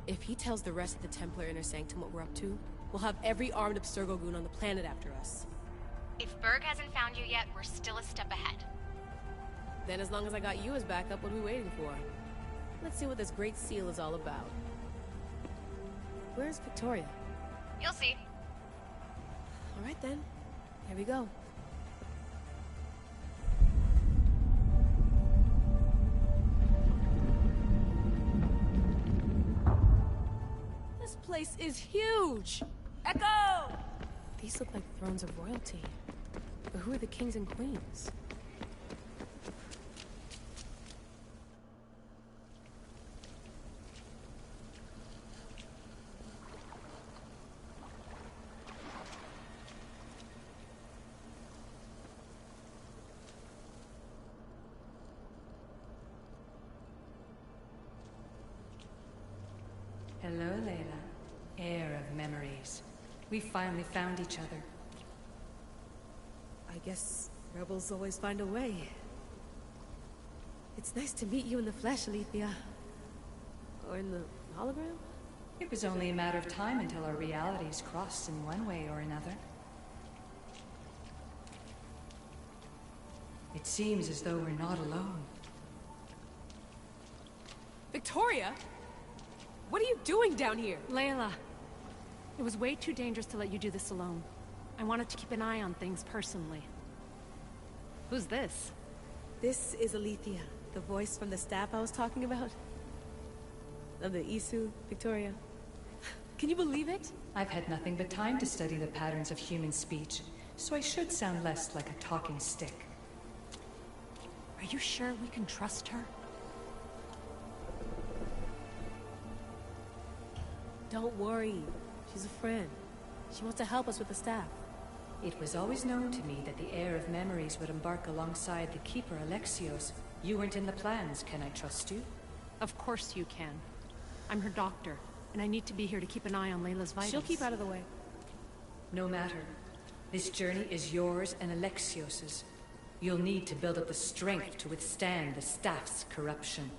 If he tells the rest of the Templar Inner Sanctum what we're up to, we'll have every armed Abstergo goon on the planet after us. If Berg hasn't found you yet, we're still a step ahead. Then as long as I got you as backup, what are we waiting for? Let's see what this Great Seal is all about. Where's Victoria? You'll see. All right then. Here we go. This place is huge! Echo! These look like thrones of royalty. But who are the kings and queens? Hello, Layla. Heir of memories. We finally found each other. I guess rebels always find a way. It's nice to meet you in the flesh, Alethea. Or in the hologram? It was only a matter of time until our realities crossed in one way or another. It seems as though we're not alone. Victoria? What are you doing down here? Layla, it was way too dangerous to let you do this alone. I wanted to keep an eye on things personally. Who's this? This is Alethea, the voice from the staff I was talking about. Of the Isu, Victoria. Can you believe it? I've had nothing but time to study the patterns of human speech, so I should sound less like a talking stick. Are you sure we can trust her? Don't worry. She's a friend. She wants to help us with the staff. It was always known to me that the heir of memories would embark alongside the Keeper Alexios. You weren't in the plans. Can I trust you? Of course you can. I'm her doctor, and I need to be here to keep an eye on Layla's vitals. She'll keep out of the way. No matter. This journey is yours and Alexios's. You'll need to build up the strength to withstand the staff's corruption.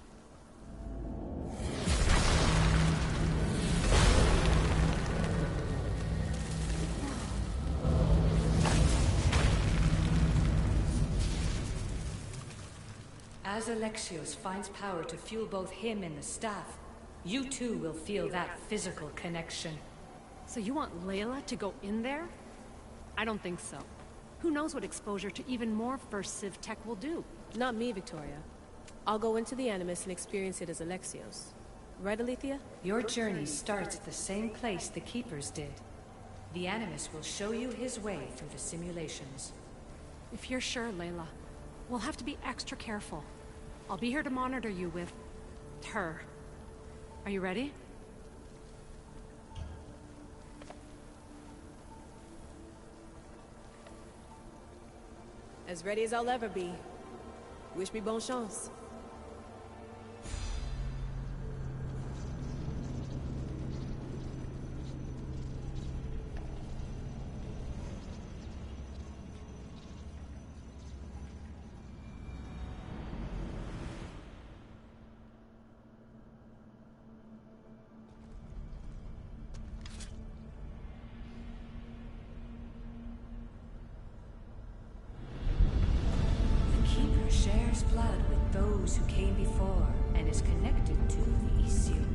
As as Alexios finds power to fuel both him and the staff, you too will feel that physical connection. So you want Layla to go in there? I don't think so. Who knows what exposure to even more First Civ tech will do? Not me, Victoria. I'll go into the Animus and experience it as Alexios. Right, Alethea? Your journey starts at the same place the Keepers did. The Animus will show you his way through the simulations. If you're sure, Layla, we'll have to be extra careful. I'll be here to monitor you with... her. Are you ready? As ready as I'll ever be. Wish me bonne chance. Shares blood with those who came before and is connected to the issue.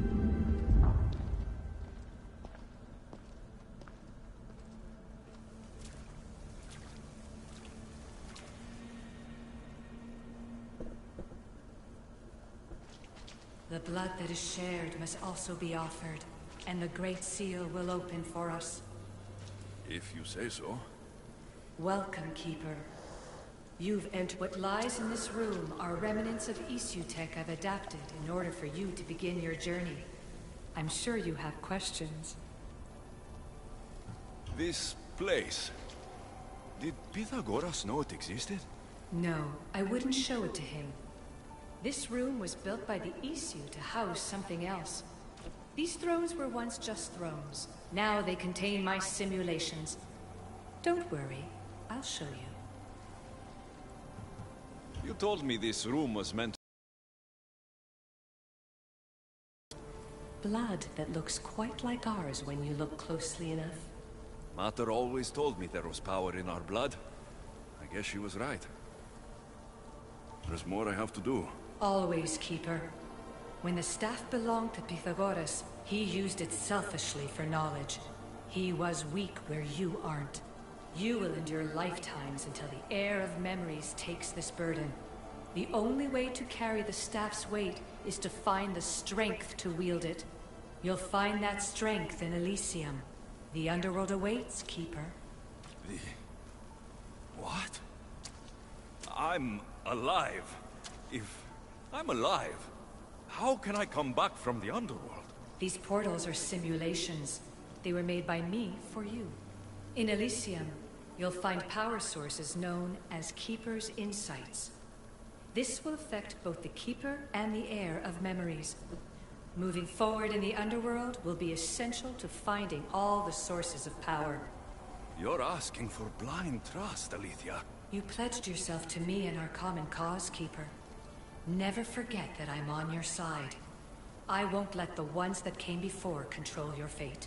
The blood that is shared must also be offered, and the Great Seal will open for us. If you say so. Welcome, Keeper. You've entered. What lies in this room are remnants of issue tech I've adapted in order for you to begin your journey. I'm sure you have questions. This place... Did Pythagoras know it existed? No, I wouldn't show it to him. This room was built by the issue to house something else. These thrones were once just thrones. Now they contain my simulations. Don't worry, I'll show you. You told me this room was meant Blood that looks quite like ours when you look closely enough. Mater always told me there was power in our blood. I guess she was right. There's more I have to do. Always, Keeper. When the staff belonged to Pythagoras, he used it selfishly for knowledge. He was weak where you aren't. You will endure lifetimes until the heir of memories takes this burden. The only way to carry the staff's weight is to find the strength to wield it. You'll find that strength in Elysium. The underworld awaits, Keeper. What? I'm alive. If I'm alive, how can I come back from the underworld? These portals are simulations. They were made by me for you. In Elysium, you'll find power sources known as Keeper's Insights. This will affect both the Keeper and the heir of memories. Moving forward in the underworld will be essential to finding all the sources of power. You're asking for blind trust, Alethea. You pledged yourself to me and our common cause, Keeper. Never forget that I'm on your side. I won't let the ones that came before control your fate.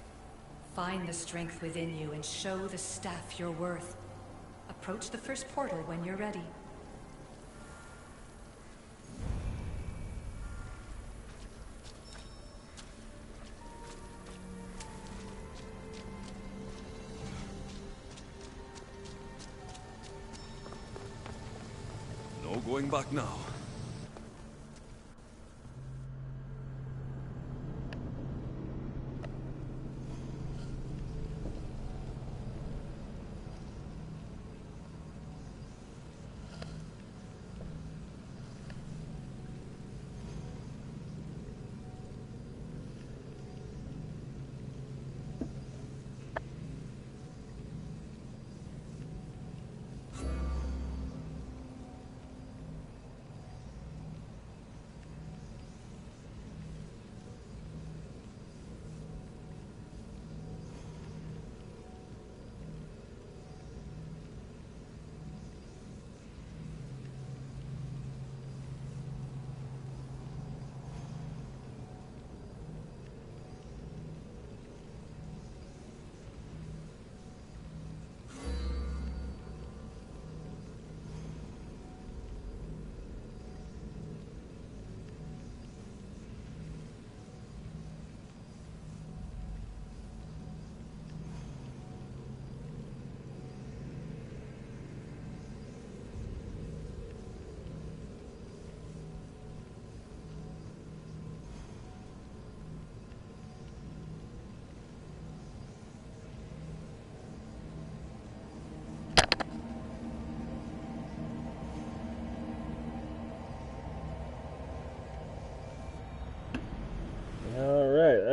Find the strength within you and show the staff your worth. Approach the first portal when you're ready. No going back now.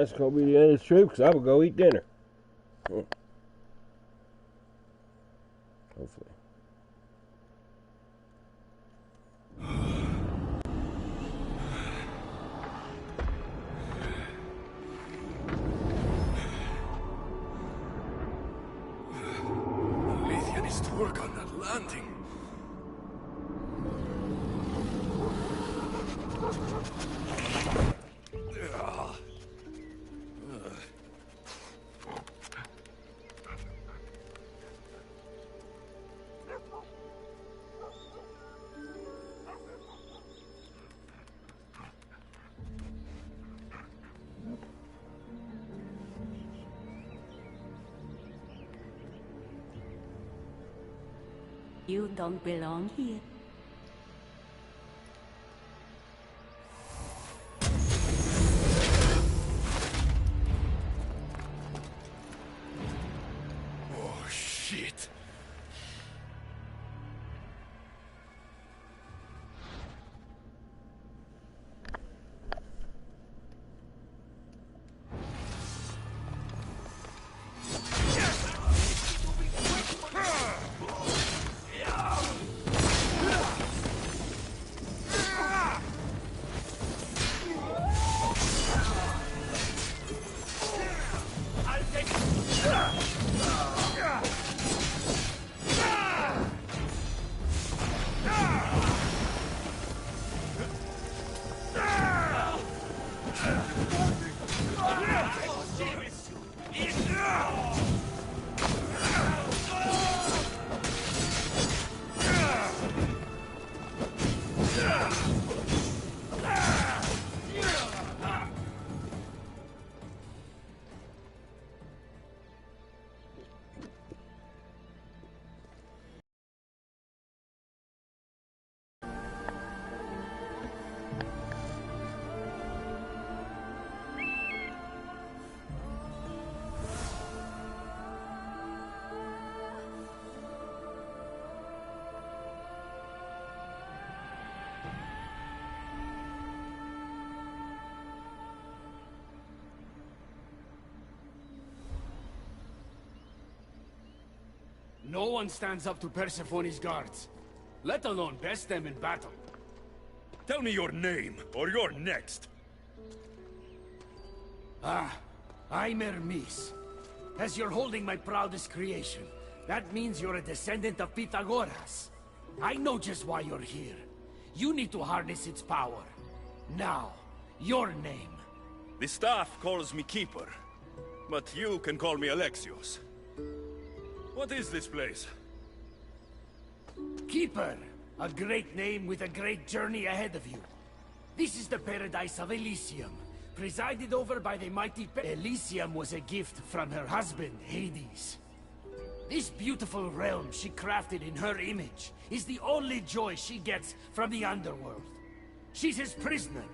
That's gonna be the end of the trip because I will go eat dinner. Hopefully. Leithian is to work on that landing. You don't belong here. Oh, shit. No one stands up to Persephone's guards, let alone best them in battle. Tell me your name, or you're next. I'm Hermes. As you're holding my proudest creation, that means you're a descendant of Pythagoras. I know just why you're here. You need to harness its power. Now, your name. The staff calls me Keeper, but you can call me Alexios. What is this place? Keeper, a great name with a great journey ahead of you. This is the paradise of Elysium, presided over by the mighty Elysium was a gift from her husband, Hades. This beautiful realm she crafted in her image is the only joy she gets from the underworld. She's his prisoner.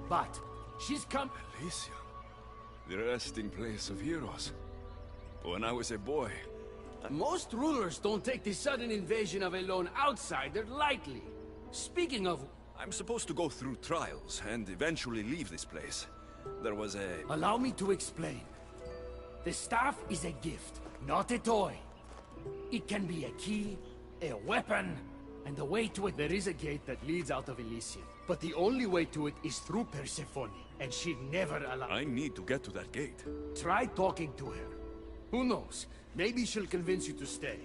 But she's come... Elysium, the resting place of heroes. When I was a boy... Most rulers don't take the sudden invasion of a lone outsider lightly. Speaking of... I'm supposed to go through trials and eventually leave this place. There was a... Allow me to explain. The staff is a gift, not a toy. It can be a key, a weapon, and the way to it... There is a gate that leads out of Elysium, but the only way to it is through Persephone, and she'd never allow... I need to get to that gate. Try talking to her. Who knows? Maybe she'll convince you to stay.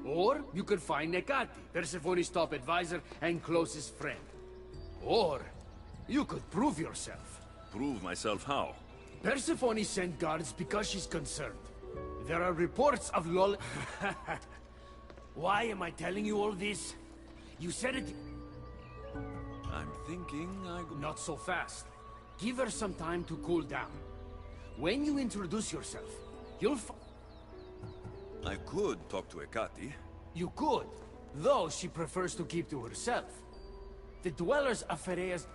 Or you could find Nekati, Persephone's top advisor and closest friend. Or you could prove yourself. Prove myself how? Persephone sent guards because she's concerned. There are reports of Lol... Why am I telling you all this? You said it... I'm thinking Not so fast. Give her some time to cool down. When you introduce yourself, you'll I could talk to Ekati. You could, though she prefers to keep to herself. The dwellers of Pherea's...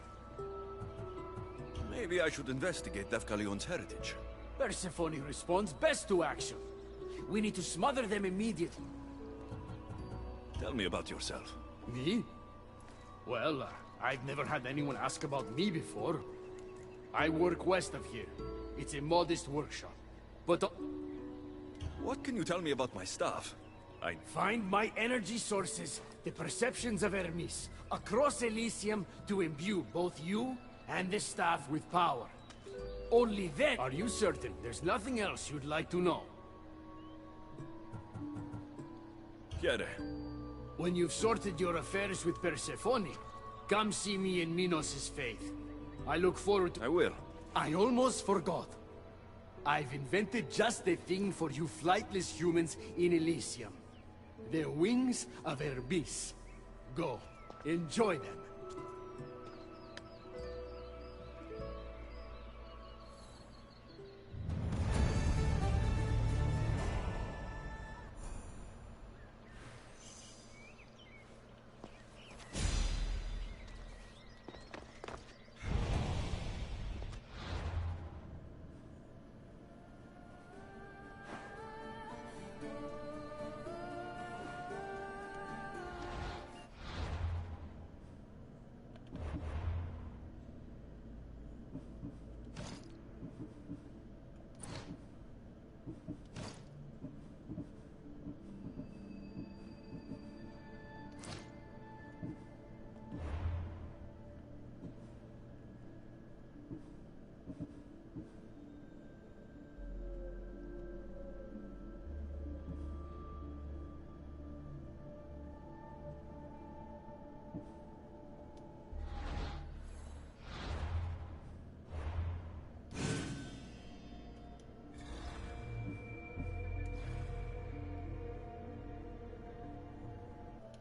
Maybe I should investigate Defcalion's heritage. Persephone responds best to action. We need to smother them immediately. Tell me about yourself. Me? Well, I've never had anyone ask about me before. I work west of here. It's a modest workshop. But what can you tell me about my staff? I find my energy sources, the perceptions of Hermes, across Elysium to imbue both you and the staff with power. Only then are you certain there's nothing else you'd like to know. Chiede. When you've sorted your affairs with Persephone, come see me in Minos' faith. I look forward to— I will. I almost forgot. I've invented just the thing for you flightless humans in Elysium. The wings of Hermes. Go, enjoy them.